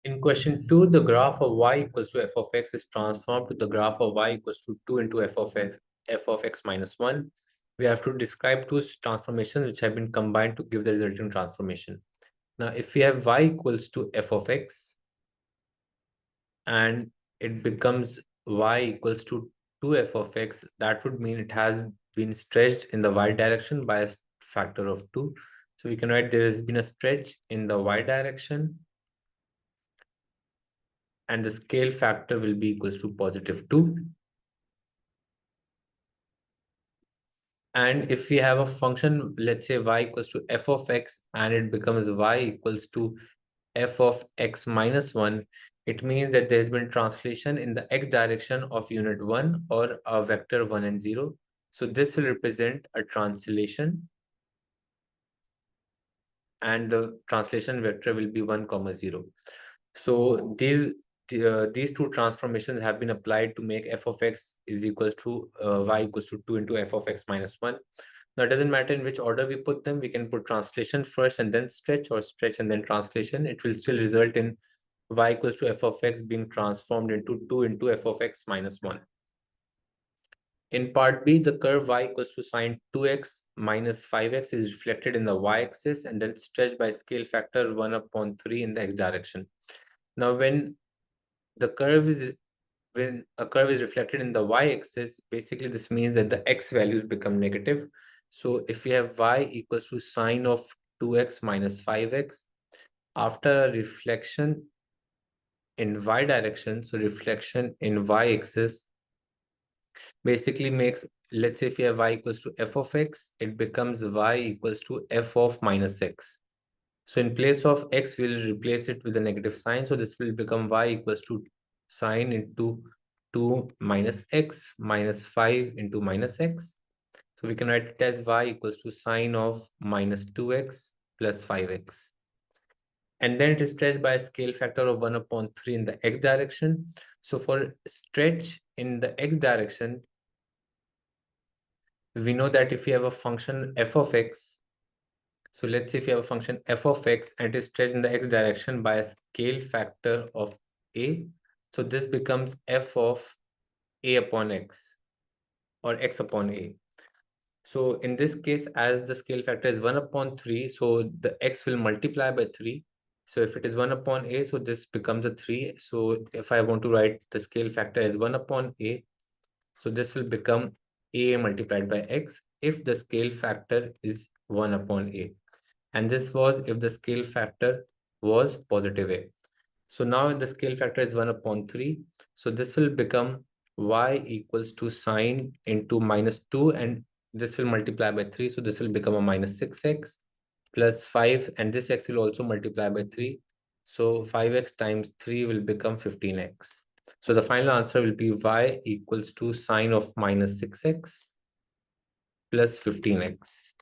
In question 2, the graph of y equals to f of x is transformed to the graph of y equals to 2 into f of x minus 1. We have to describe two transformations which have been combined to give the resulting transformation. Now, if we have y equals to f of x and it becomes y equals to 2f of x, that would mean it has been stretched in the y direction by a factor of 2. So we can write there has been a stretch in the y direction, and the scale factor will be equals to positive 2. And if we have a function, let's say y equals to f of x, and it becomes y equals to f of x minus 1, it means that there has been translation in the x direction of unit 1 or a vector 1 and 0. So this will represent a translation, and the translation vector will be 1, 0. So these two transformations have been applied to make f of x is equal to y equals to 2 into f of x minus 1. Now, it doesn't matter in which order we put them. We can put translation first and then stretch, or stretch and then translation. It will still result in y equals to f of x being transformed into 2 into f of x minus 1. In part B, the curve y equals to sine 2x minus 5x is reflected in the y-axis and then stretched by scale factor 1 upon 3 in the x direction. Now, when a curve is reflected in the y-axis, basically this means that the x values become negative. So if we have y equals to sine of 2x minus 5x, after a reflection in y direction, so reflection in y-axis basically makes, let's say if we have y equals to f of x, it becomes y equals to f of minus x. So in place of x, we'll replace it with a negative sign. So this will become y equals to sine into 2 minus x minus 5 into minus x. So we can write it as y equals to sine of minus 2x plus 5x. And then it is stretched by a scale factor of 1 upon 3 in the x direction. So for stretch in the x direction, we know that if we have a function f of x, so let's say if you have a function f of x and it is stretched in the x direction by a scale factor of a, so this becomes f of a upon x, or x upon a. So in this case, as the scale factor is 1 upon 3, so the x will multiply by 3. So if it is 1 upon a, so this becomes a 3. So if I want to write the scale factor as 1 upon a, so this will become a multiplied by x if the scale factor is 1 upon a. And this was if the scale factor was positive a. So now the scale factor is 1 upon 3. So this will become y equals to sine into minus 2, and this will multiply by 3. So this will become a minus 6x plus 5, and this x will also multiply by 3. So 5x times 3 will become 15x. So the final answer will be y equals to sine of minus 6x plus 15x.